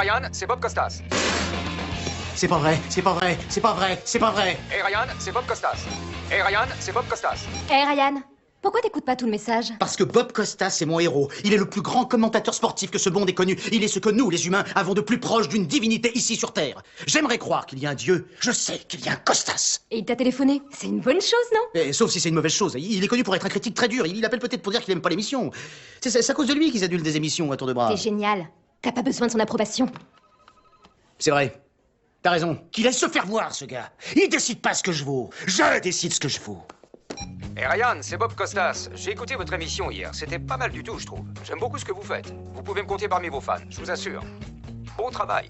Ryan, c'est Bob Costas. C'est pas vrai, c'est pas vrai, c'est pas vrai, c'est pas vrai. Hey Ryan, c'est Bob Costas. Hey Ryan, c'est Bob Costas. Hé Ryan, pourquoi t'écoutes pas tout le message? Parce que Bob Costas, c'est mon héros. Il est le plus grand commentateur sportif que ce monde ait connu. Il est ce que nous, les humains, avons de plus proche d'une divinité ici sur Terre. J'aimerais croire qu'il y a un dieu. Je sais qu'il y a un Costas. Et il t'a téléphoné? C'est une bonne chose, non? Et, sauf si c'est une mauvaise chose. Il est connu pour être un critique très dur. Il appelle peut-être pour dire qu'il aime pas l'émission. C'est à cause de lui qu'ils annulent des émissions à tour de bras. T'es génial. T'as pas besoin de son approbation. C'est vrai. T'as raison. Qu'il laisse se faire voir, ce gars. Il décide pas ce que je vaux. Je décide ce que je vaux. Hey Ryan, c'est Bob Costas. J'ai écouté votre émission hier. C'était pas mal du tout, je trouve. J'aime beaucoup ce que vous faites. Vous pouvez me compter parmi vos fans, je vous assure. Bon travail.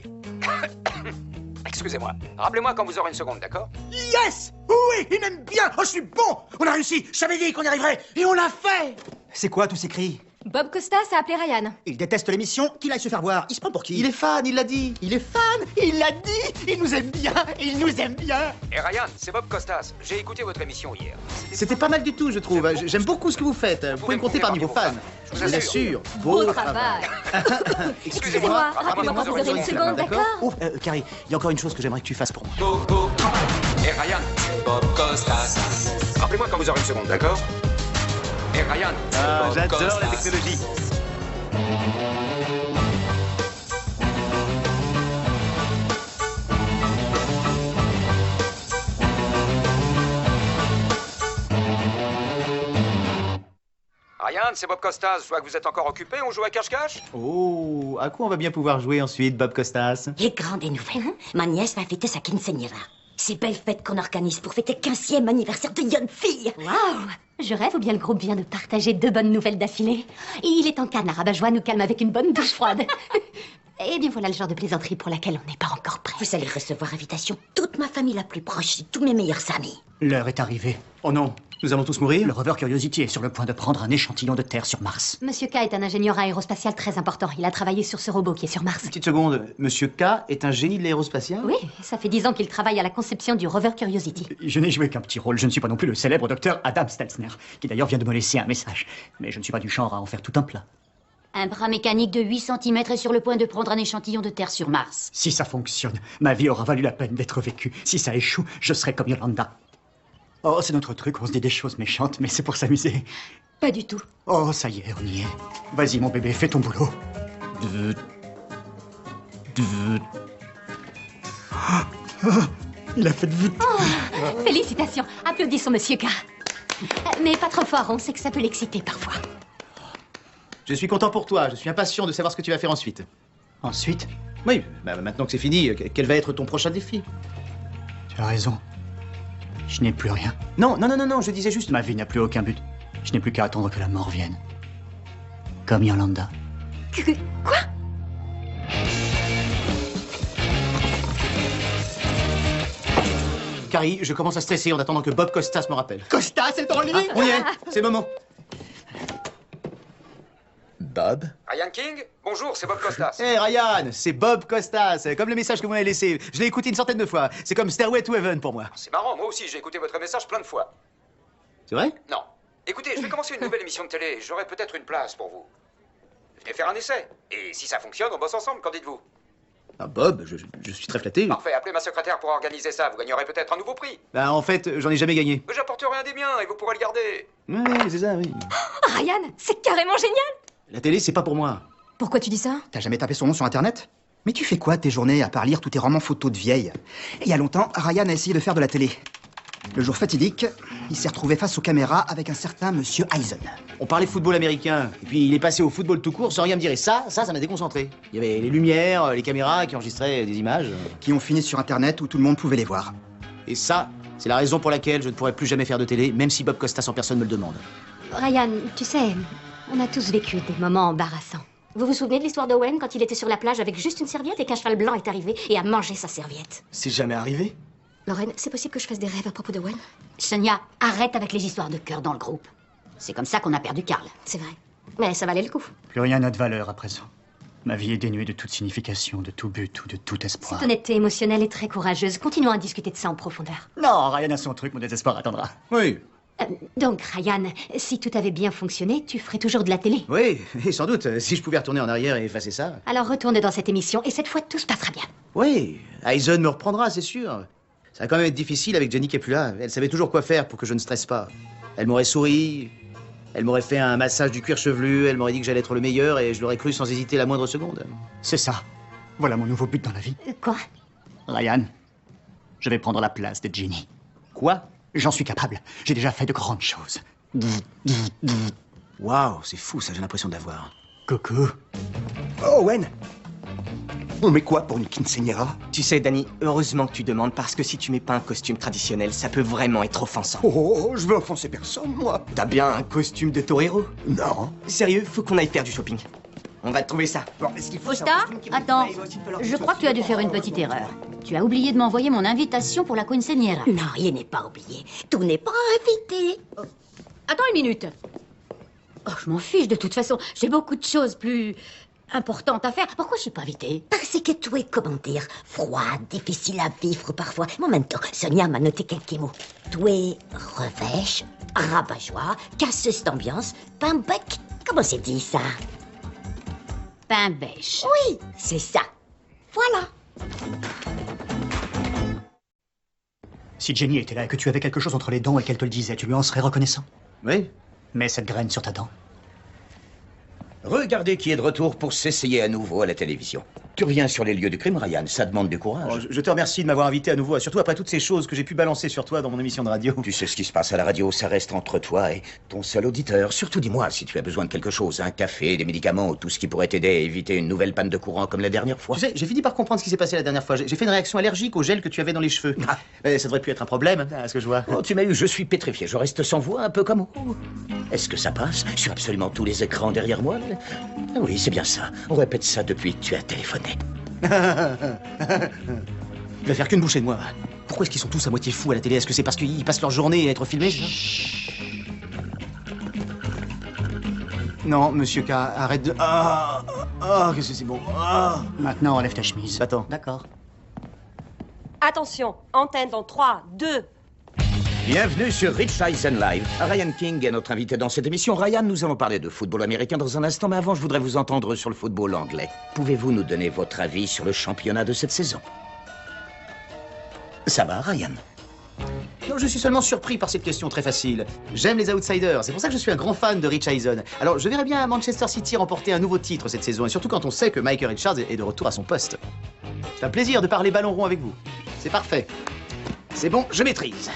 Excusez-moi. Rappelez-moi quand vous aurez une seconde, d'accord? Yes! Oui, il m'aime bien. Oh, je suis bon. On a réussi. Je savais dit qu'on y arriverait. Et on l'a fait. C'est quoi tous ces cris? Bob Costas a appelé Ryan. Il déteste l'émission, qu'il aille se faire voir. Il se prend pour qui? Il est fan, il l'a dit. Il est fan, il l'a dit. Il nous aime bien, il nous aime bien. Hey Ryan, c'est Bob Costas. J'ai écouté votre émission hier. C'était pas mal du tout, je trouve. J'aime beaucoup ce que vous faites. Vous pouvez me compter parmi vos fans. Je Je vous assure. Beau travail. Excusez-moi, rappelez-moi quand vous aurez une seconde, d'accord? Oh, Carrie, il y a encore une chose que j'aimerais que tu fasses pour moi. Hey Ryan, c'est Bob Costas. Rappelez-moi quand vous aurez une seconde, d'accord? Hey Ryan, c'est Bob J'adore Costas. la technologie. Ryan, c'est Bob Costas. Je vois que vous êtes encore occupé. On joue à cache-cache? Oh, à quoi on va bien pouvoir jouer ensuite, Bob Costas? Les grandes nouvelles. Ma nièce va fêter sa quinceañera. Ces belles fêtes qu'on organise pour fêter 15e anniversaire de jeune fille. Waouh! Je rêve ou bien le groupe vient de partager 2 bonnes nouvelles d'affilée. Il est en canne, Rabat-Joie nous calme avec une bonne douche froide. Eh bien voilà le genre de plaisanterie pour laquelle on n'est pas encore prêt. Vous allez recevoir invitation toute ma famille la plus proche et tous mes meilleurs amis. L'heure est arrivée. Oh non, nous allons tous mourir? Le rover Curiosity est sur le point de prendre un échantillon de terre sur Mars. Monsieur K est un ingénieur aérospatial très important. Il a travaillé sur ce robot qui est sur Mars. Petite seconde, Monsieur K est un génie de l'aérospatial? Oui, ça fait 10 ans qu'il travaille à la conception du rover Curiosity. Je n'ai joué qu'un petit rôle. Je ne suis pas non plus le célèbre docteur Adam Stelzner, qui d'ailleurs vient de me laisser un message. Mais je ne suis pas du genre à en faire tout un plat. Un bras mécanique de 8 cm est sur le point de prendre un échantillon de terre sur Mars. Si ça fonctionne, ma vie aura valu la peine d'être vécue. Si ça échoue, je serai comme Yolanda. Oh, c'est notre truc, on se dit des choses méchantes, mais c'est pour s'amuser. Pas du tout. Oh, ça y est, on y est. Vas-y, mon bébé, fais ton boulot. Il a fait de vue. Félicitations. Applaudissons Monsieur K. Mais pas trop fort, on sait que ça peut l'exciter parfois. Je suis content pour toi, je suis impatient de savoir ce que tu vas faire ensuite. Ensuite, Oui, bah, maintenant que c'est fini, quel va être ton prochain défi? tu as raison. Je n'ai plus rien. Non, non, non, non, non, je disais juste... Ma vie n'a plus aucun but. Je n'ai plus qu'à attendre que la mort vienne. Comme Yolanda. Quoi? Carrie, je commence à stresser en attendant que Bob Costas me rappelle. Costa, c'est en ligne. On y est, c'est le moment. Bob? Ryan King? Bonjour, c'est Bob Costas. Hé Ryan, c'est Bob Costas, comme le message que vous m'avez laissé. Je l'ai écouté une centaine de fois. C'est comme Stairway to Heaven pour moi. C'est marrant, moi aussi, j'ai écouté votre message plein de fois. C'est vrai? Non. Écoutez, je vais commencer une nouvelle émission de télé. J'aurai peut-être une place pour vous. Venez faire un essai. Et si ça fonctionne, on bosse ensemble, qu'en dites-vous? Ah Bob, je suis très flatté. Parfait, appelez ma secrétaire pour organiser ça. Vous gagnerez peut-être un nouveau prix. Bah en fait, j'en ai jamais gagné. Mais j'apporterai un des miens et vous pourrez le garder. Oui, c'est ça, oui. Ryan, c'est carrément génial! La télé, c'est pas pour moi. Pourquoi tu dis ça? T'as jamais tapé son nom sur Internet? Mais tu fais quoi tes journées à part lire tous tes romans photos de vieilles? Il y a longtemps, Ryan a essayé de faire de la télé. Le jour fatidique, il s'est retrouvé face aux caméras avec un certain Monsieur Eisen. On parlait football américain, et puis il est passé au football tout court sans rien me dire. Et ça m'a déconcentré. Il y avait les lumières, les caméras qui enregistraient des images. Qui ont fini sur Internet où tout le monde pouvait les voir. Et ça, c'est la raison pour laquelle je ne pourrai plus jamais faire de télé, même si Bob Costas en personne me le demande. Ryan, tu sais, on a tous vécu des moments embarrassants. Vous vous souvenez de l'histoire d'Owen quand il était sur la plage avec juste une serviette et qu'un cheval blanc est arrivé et a mangé sa serviette? C'est jamais arrivé? Lorraine, c'est possible que je fasse des rêves à propos d'Owen? Sonia, arrête avec les histoires de cœur dans le groupe. C'est comme ça qu'on a perdu Karl. C'est vrai. Mais ça valait le coup. Plus rien n'a de valeur à présent. Ma vie est dénuée de toute signification, de tout but ou de tout espoir. Cette honnêteté émotionnelle est très courageuse. Continuons à discuter de ça en profondeur. Non, Ryan a son truc, mon désespoir attendra. Oui, Donc, Ryan, si tout avait bien fonctionné, tu ferais toujours de la télé. Oui, et sans doute, si je pouvais retourner en arrière et effacer ça. Alors retourne dans cette émission, et cette fois, tout se passera bien. Oui, Aizen me reprendra, c'est sûr. Ça va quand même être difficile avec Jenny qui est plus là. Elle savait toujours quoi faire pour que je ne stresse pas. Elle m'aurait souri, elle m'aurait fait un massage du cuir chevelu, elle m'aurait dit que j'allais être le meilleur et je l'aurais cru sans hésiter la moindre seconde. C'est ça. Voilà mon nouveau but dans la vie. Quoi? Ryan, je vais prendre la place de Jenny. Quoi? J'en suis capable. J'ai déjà fait de grandes choses. Waouh, c'est fou ça, j'ai l'impression d'avoir. Coucou. Oh, Wen! On met quoi pour une quinceañera? Tu sais, Danny, heureusement que tu demandes, parce que si tu mets pas un costume traditionnel, ça peut vraiment être offensant. Oh, je veux offenser personne, moi. T'as bien un costume de torero? Non. Sérieux, faut qu'on aille faire du shopping. On va trouver ça. Bon, est-ce qu'il faut Costa, attends. Je crois que tu as dû faire une petite erreur. Tu as oublié de m'envoyer mon invitation pour la quinceañera. Non, il n'est pas oublié. Tout n'est pas invité. Attends une minute. Oh, je m'en fiche de toute façon. J'ai beaucoup de choses plus importantes à faire. Pourquoi je suis pas invitée? Parce que tu es, comment dire, froide, difficile à vivre parfois. Momento, Sonia m'a noté quelques mots. Tu es revêche, rabat-joie, casseuse d'ambiance, pain-bec. Comment c'est dit ça? Pain bêche. Oui, c'est ça. Voilà. Si Jenny était là et que tu avais quelque chose entre les dents et qu'elle te le disait, tu lui en serais reconnaissant. Oui. Mets cette graine sur ta dent. Regardez qui est de retour pour s'essayer à nouveau à la télévision. Tu reviens sur les lieux du crime, Ryan, ça demande du courage. Oh, je te remercie de m'avoir invité à nouveau, surtout après toutes ces choses que j'ai pu balancer sur toi dans mon émission de radio. Tu sais ce qui se passe à la radio, ça reste entre toi et ton seul auditeur. Surtout dis-moi si tu as besoin de quelque chose, un café, des médicaments ou tout ce qui pourrait t'aider à éviter une nouvelle panne de courant comme la dernière fois. Tu sais, j'ai fini par comprendre ce qui s'est passé la dernière fois. J'ai fait une réaction allergique au gel que tu avais dans les cheveux. Ça devrait plus être un problème, à ce que je vois. Oh, tu m'as eu, je suis pétrifié, je reste sans voix, un peu comme vous. Est-ce que ça passe sur absolument tous les écrans derrière moi? Ah oui, c'est bien ça. On répète ça depuis que tu as téléphoné. Il va faire qu'une bouchée de moi. Pourquoi est-ce qu'ils sont tous à moitié fous à la télé? Est-ce que c'est parce qu'ils passent leur journée à être filmés? Non, monsieur K, arrête de... qu'est-ce que c'est bon. Maintenant, enlève ta chemise. Attends. D'accord. Attention, antenne dans 3, 2... Bienvenue sur Rich Eisen Live. Ryan King est notre invité dans cette émission. Ryan, nous allons parler de football américain dans un instant, mais avant, je voudrais vous entendre sur le football anglais. Pouvez-vous nous donner votre avis sur le championnat de cette saison? Ça va, Ryan? Non, je suis seulement surpris par cette question très facile. J'aime les outsiders, c'est pour ça que je suis un grand fan de Rich Eisen. Alors, je verrais bien Manchester City remporter un nouveau titre cette saison, et surtout quand on sait que Michael Richards est de retour à son poste. C'est un plaisir de parler ballon rond avec vous. C'est parfait. C'est bon, je maîtrise.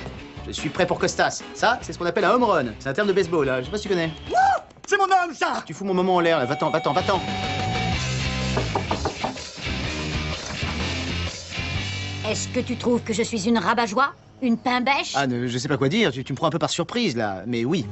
Je suis prêt pour Costas. Ça, c'est ce qu'on appelle un home run. C'est un terme de baseball, là. Je sais pas si tu connais. C'est mon homme, ça! Tu fous mon moment en l'air, là. Va-t'en, va-t'en, va-t'en. Est-ce que tu trouves que je suis une rabat-joie? Une pain bêche? Ah, je sais pas quoi dire. Tu me prends un peu par surprise, là. Mais oui.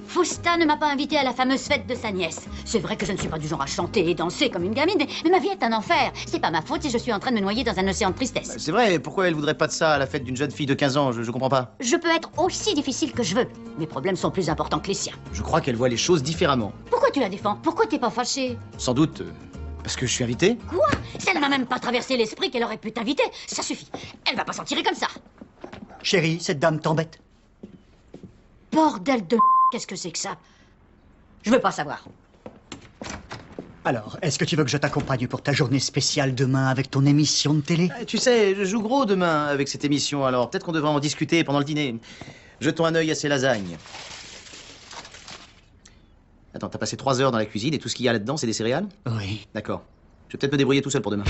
Fausta ne m'a pas invité à la fameuse fête de sa nièce. C'est vrai que je ne suis pas du genre à chanter et danser comme une gamine, mais ma vie est un enfer. C'est pas ma faute si je suis en train de me noyer dans un océan de tristesse. C'est vrai, pourquoi elle voudrait pas de ça à la fête d'une jeune fille de 15 ans? Je comprends pas. Je peux être aussi difficile que je veux. Mes problèmes sont plus importants que les siens. Je crois qu'elle voit les choses différemment. Pourquoi tu la défends? Pourquoi t'es pas fâché? Sans doute parce que je suis invité. Quoi? Ça ne m'a même pas traversé l'esprit qu'elle aurait pu t'inviter. Ça suffit. Elle va pas s'en tirer comme ça. Chérie, cette dame t'embête. Bordel de... Qu'est-ce que c'est que ça? Je veux pas savoir. Alors, est-ce que tu veux que je t'accompagne pour ta journée spéciale demain avec ton émission de télé? Tu sais, je joue gros demain avec cette émission, alors peut-être qu'on devrait en discuter pendant le dîner. Jetons un œil à ces lasagnes. Attends, t'as passé 3 heures dans la cuisine et tout ce qu'il y a là-dedans, c'est des céréales? Oui. D'accord. Je vais peut-être me débrouiller tout seul pour demain.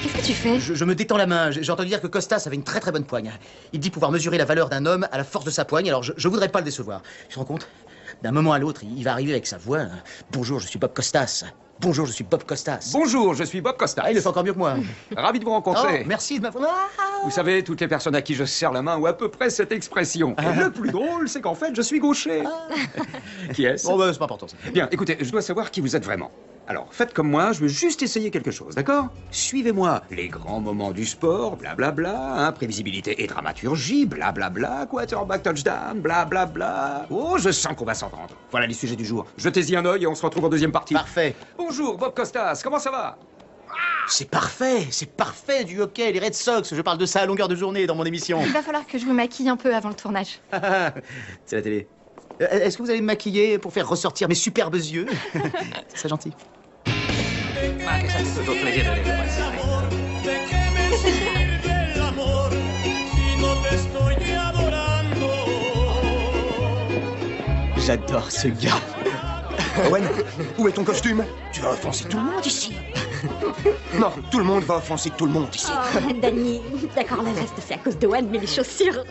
Qu'est-ce que tu fais? Je me détends la main. J'ai entendu dire que Costas avait une très très bonne poigne. Il dit pouvoir mesurer la valeur d'un homme à la force de sa poigne, alors je voudrais pas le décevoir. Tu te rends compte? D'un moment à l'autre, il va arriver avec sa voix. Bonjour, je suis Bob Costas. Bonjour, je suis Bob Costas. Bonjour, je suis Bob Costas. Ah, il le fait encore mieux que moi. Ravi de vous rencontrer. Oh, merci de m'avoir... Vous savez, toutes les personnes à qui je serre la main ont à peu près cette expression. Et le plus drôle, c'est qu'en fait, je suis gaucher. Qui est-ce? Bon, bah, c'est pas important, ça. Bien, écoutez, je dois savoir qui vous êtes vraiment. Alors, faites comme moi, je veux juste essayer quelque chose, d'accord? Suivez-moi. Les grands moments du sport, blablabla, imprévisibilité et dramaturgie, blablabla, quarterback touchdown, blablabla. Oh, je sens qu'on va s'entendre. Voilà les sujets du jour. Jetez-y un œil et on se retrouve en deuxième partie. Parfait. Bonjour, Bob Costas, comment ça va? C'est parfait du hockey, les Red Sox. Je parle de ça à longueur de journée dans mon émission. Il va falloir que je me maquille un peu avant le tournage. C'est la télé. Est-ce que vous allez me maquiller pour faire ressortir mes superbes yeux? C'est gentil. J'adore ce gars. Owen, où est ton costume? Tu vas offenser tout le monde ici. Non, tout le monde va offenser tout le monde ici. Oh, Danny, d'accord, le reste c'est à cause de One, mais les chaussures,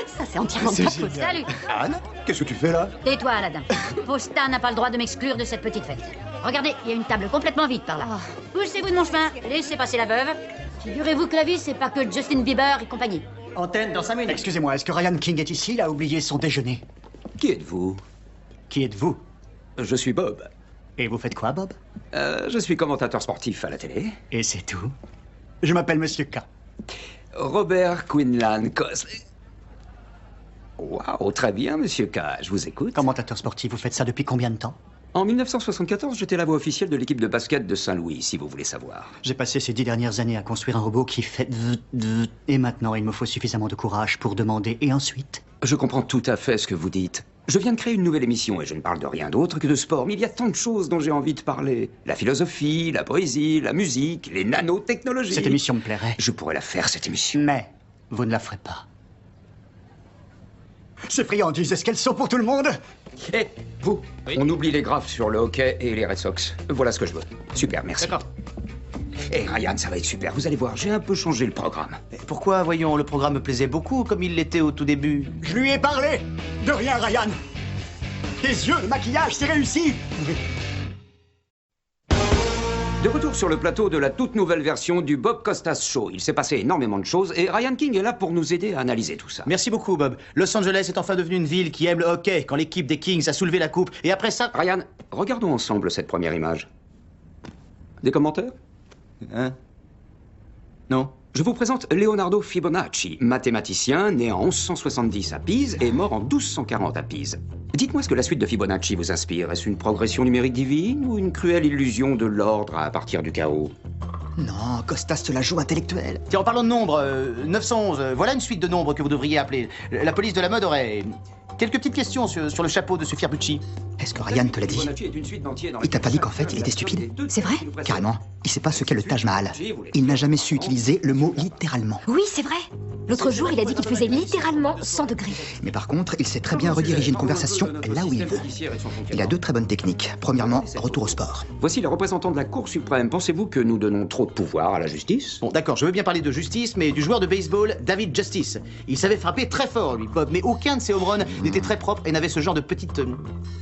ça c'est entièrement de ta faute. Salut. Anne, qu'est-ce que tu fais là? Tais-toi, Aladdin. Faustin n'a pas le droit de m'exclure de cette petite fête. Regardez, il y a une table complètement vide par là. Poussez-vous de mon chemin, laissez passer la veuve. Figurez-vous que la vie, c'est pas que Justin Bieber et compagnie. Antenne dans 5 minutes. Excusez-moi, est-ce que Ryan King est ici? Il a oublié son déjeuner. Qui êtes-vous? Qui êtes-vous? Je suis Bob. Et vous faites quoi, Bob? Je suis commentateur sportif à la télé. Et c'est tout? Je m'appelle Monsieur K. Robert Quinlan Cos... Waouh, très bien, Monsieur K. Je vous écoute. Commentateur sportif, vous faites ça depuis combien de temps? En 1974, j'étais la voix officielle de l'équipe de basket de Saint-Louis, si vous voulez savoir. J'ai passé ces 10 dernières années à construire un robot qui fait... Et maintenant, il me faut suffisamment de courage pour demander. Et ensuite? Je comprends tout à fait ce que vous dites. Je viens de créer une nouvelle émission et je ne parle de rien d'autre que de sport. Mais il y a tant de choses dont j'ai envie de parler. La philosophie, la poésie, la musique, les nanotechnologies. Cette émission me plairait. Je pourrais la faire, cette émission. Mais vous ne la ferez pas. Ces friandises, est-ce qu'elles sont pour tout le monde? Hé, vous, on oublie les graphes sur le hockey et les Red Sox. Voilà ce que je veux. Super, merci. D'accord. Hé, Ryan, ça va être super. Vous allez voir, j'ai un peu changé le programme. Pourquoi, voyons, le programme me plaisait beaucoup comme il l'était au tout début. Je lui ai parlé. De rien, Ryan. Tes yeux, le maquillage, c'est réussi. De retour sur le plateau de la toute nouvelle version du Bob Costas Show. Il s'est passé énormément de choses et Ryan King est là pour nous aider à analyser tout ça. Merci beaucoup, Bob. Los Angeles est enfin devenue une ville qui aime le hockey quand l'équipe des Kings a soulevé la coupe. Et après ça... Ryan, regardons ensemble cette première image. Des commentaires? Hein? Non. Je vous présente Leonardo Fibonacci, mathématicien né en 1170 à Pise et mort en 1240 à Pise. Dites-moi ce que la suite de Fibonacci vous inspire. Est-ce une progression numérique divine ou une cruelle illusion de l'ordre à partir du chaos? Non, Costas te la joue intellectuelle. Tiens, en parlant de nombres, 911, voilà une suite de nombres que vous devriez appeler. La police de la mode aurait... quelques petites questions sur le chapeau de ce Fierbucci. Est-ce que Ryan te l'a dit? Il t'a pas dit qu'en fait, il était stupide? C'est vrai? Carrément. Il sait pas ce qu'est le Taj Mahal. Il n'a jamais su utiliser le mot littéralement. Oui, c'est vrai. L'autre jour, il a dit qu'il faisait littéralement 100 degrés. Mais par contre, il sait très bien rediriger une conversation là où il veut. Il a 2 très bonnes techniques. Premièrement, retour au sport. Voici les représentants de la Cour suprême. Pensez-vous que nous donnons trop de pouvoir à la justice? Bon, d'accord, je veux bien parler de justice, mais du joueur de baseball, David Justice. Il savait frapper très fort, lui, Bob, mais aucun de ses home runs n'était très propre et n'avait ce genre de petite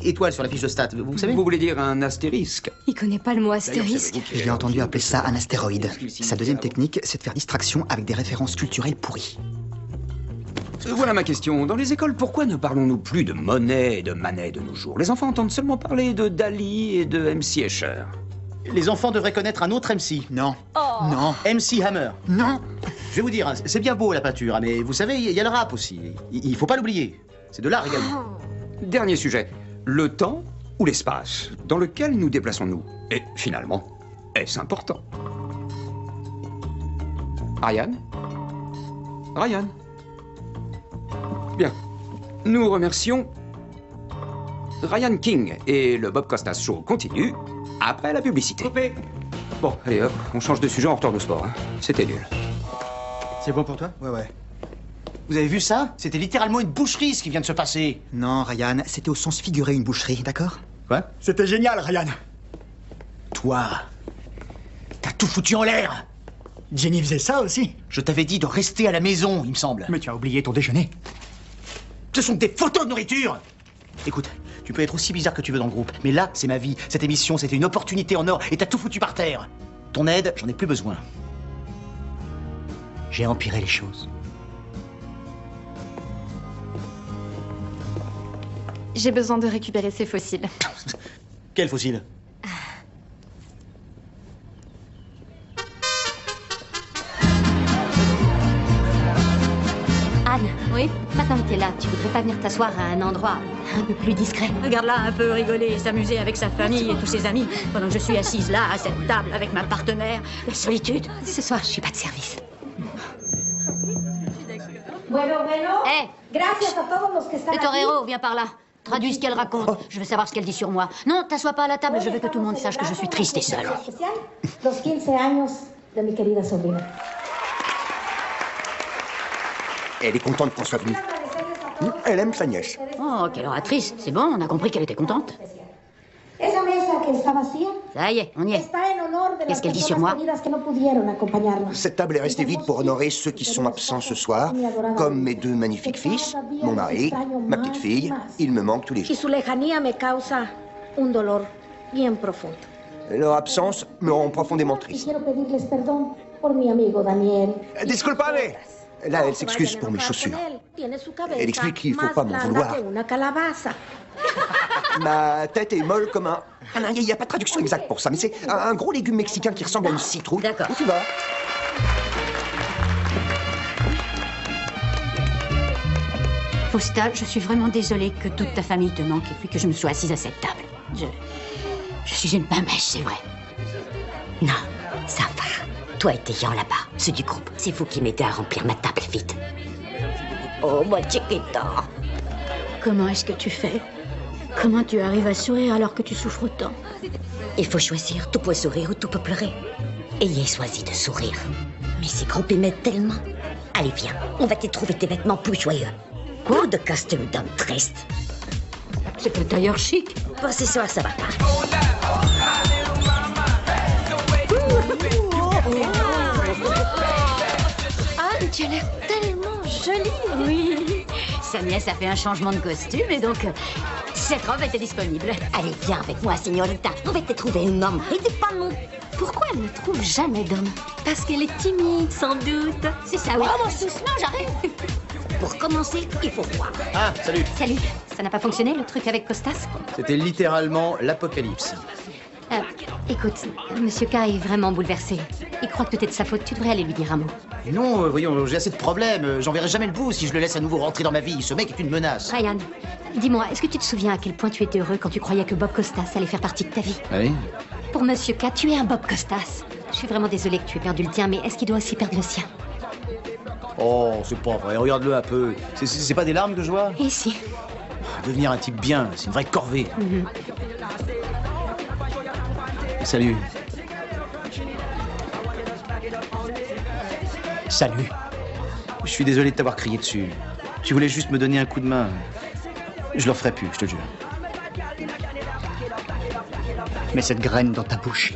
étoile sur la fiche de stats. Vous savez? Vous voulez dire un astérisque? Il connaît pas le mot astérisque. Je l'ai entendu appeler ça un astéroïde. Sa deuxième technique, c'est de faire distraction avec des références culturelles pourries. Voilà ma question. Dans les écoles, pourquoi ne parlons-nous plus de Monet et de Manet de nos jours? Les enfants entendent seulement parler de Dali et de MC Escher. Les enfants devraient connaître un autre MC. Non. Oh. Non. MC Hammer. Non. Je vais vous dire, c'est bien beau la peinture, mais vous savez, il y a le rap aussi. Il faut pas l'oublier. C'est de l'art également. Dernier sujet. Le temps ou l'espace? Dans lequel nous déplaçons-nous? Et finalement, est-ce important? Ryan? Ryan? Bien. Nous remercions Ryan King et le Bob Costas Show continue après la publicité. Bon, allez hop, on change de sujet, on retourne au sport. Hein. C'était nul. C'est bon pour toi? Ouais. Vous avez vu ça? C'était littéralement une boucherie ce qui vient de se passer. Non, Ryan, c'était au sens figuré une boucherie, d'accord? Quoi? C'était génial, Ryan. Toi, t'as tout foutu en l'air. Jenny faisait ça aussi. Je t'avais dit de rester à la maison, il me semble. Mais tu as oublié ton déjeuner. Ce sont des photos de nourriture. Écoute, tu peux être aussi bizarre que tu veux dans le groupe, mais là, c'est ma vie. Cette émission, c'était une opportunité en or et t'as tout foutu par terre. Ton aide, j'en ai plus besoin. J'ai empiré les choses. J'ai besoin de récupérer ces fossiles. Quel fossile? Anne, oui? Maintenant que t'es là, tu voudrais pas venir t'asseoir à un endroit un peu plus discret? Regarde-la un peu rigoler et s'amuser avec sa famille et tous ses amis, pendant que je suis assise là, à cette table, avec ma partenaire. La solitude. Ce soir, je suis pas de service. Hé, le torero, viens par là. Traduis ce qu'elle raconte. Je veux savoir ce qu'elle dit sur moi. Non, t'assois pas à la table, je veux que tout le monde sache que je suis triste et seule. Elle est contente qu'on soit venu. Elle aime sa nièce. Oh, quelle oratrice. C'est bon, on a compris qu'elle était contente. Ça y est, on y est. Qu'est-ce qu'elle dit sur moi? Cette table est restée vide pour honorer ceux qui sont absents ce soir, comme mes 2 magnifiques fils, mon mari, ma petite fille. Il me manque tous les jours. Leur absence me rend profondément triste. Disculpame! Là, elle s'excuse pour mes chaussures. Elle explique qu'il ne faut pas m'en vouloir. Ma tête est molle comme un... Ah non, il n'y a pas de traduction exacte pour ça, mais c'est un gros légume mexicain qui ressemble à une citrouille. D'accord. Où tu vas? Fausta, je suis vraiment désolée que toute ta famille te manque et puis que je me sois assise à cette table. Je suis une pain-mèche, c'est vrai. Non, ça va. Toi et tes gens là-bas, ceux du groupe, c'est vous qui m'aidez à remplir ma table vide. Oh, moi, chiquita. Comment est-ce que tu fais? Comment tu arrives à sourire alors que tu souffres autant? Il faut choisir, tout peut sourire ou tout peut pleurer. Ayez choisi de sourire. Mais ces groupes y mettent tellement. Allez, viens, on va te trouver tes vêtements plus joyeux. Quoi? De costume d'homme triste. C'est un tailleur chic. Pour ce soir, ça va pas. Anne, tu as l'air tellement jolie. Oui. Sa nièce a fait un changement de costume et donc cette robe était disponible. Allez, viens avec moi, signorita. On va te trouver un homme. Et dis pas non. Pourquoi elle ne trouve jamais d'homme? Parce qu'elle est timide, sans doute. C'est ça, oui. Oh, mon doucement, j'arrive. Pour commencer, il faut croire. Ah, salut. Salut. Ça n'a pas fonctionné, le truc avec Costas? C'était littéralement l'apocalypse. Écoute, Monsieur K est vraiment bouleversé. Il croit que tout est de sa faute. Tu devrais aller lui dire un mot. Non, voyons, j'ai assez de problèmes. J'en verrai jamais le bout si je le laisse à nouveau rentrer dans ma vie. Ce mec est une menace. Ryan, dis-moi, est-ce que tu te souviens à quel point tu étais heureux quand tu croyais que Bob Costas allait faire partie de ta vie? Oui. Pour Monsieur K, tu es un Bob Costas. Je suis vraiment désolée que tu aies perdu le tien, mais est-ce qu'il doit aussi perdre le sien? Oh, c'est pas vrai. Regarde-le un peu. C'est pas des larmes que je vois? Et si? Devenir un type bien, c'est une vraie corvée. Salut. Salut. Je suis désolé de t'avoir crié dessus. Tu voulais juste me donner un coup de main. Je le referai plus, je te jure. Mets cette graine dans ta bouche.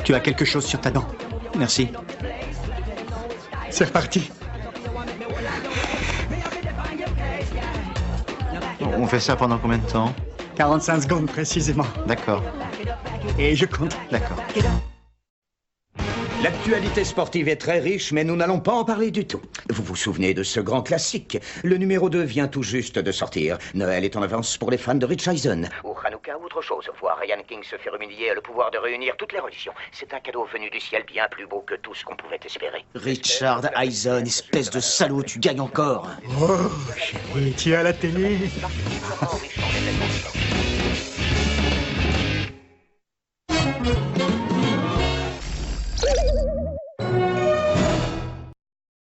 Tu as quelque chose sur ta dent. Merci. C'est reparti. On fait ça pendant combien de temps? 45 secondes précisément. D'accord. Et je compte. D'accord. L'actualité sportive est très riche, mais nous n'allons pas en parler du tout. Vous vous souvenez de ce grand classique? Le numéro 2 vient tout juste de sortir. Noël est en avance pour les fans de Rich Eisen. Ou Hanouka ou autre chose. Voir Ryan King se faire humilier a le pouvoir de réunir toutes les religions. C'est un cadeau venu du ciel bien plus beau que tout ce qu'on pouvait espérer. Richard Eisen, espèce de salaud, tu gagnes encore. Oh, chérie, tu es à la télé.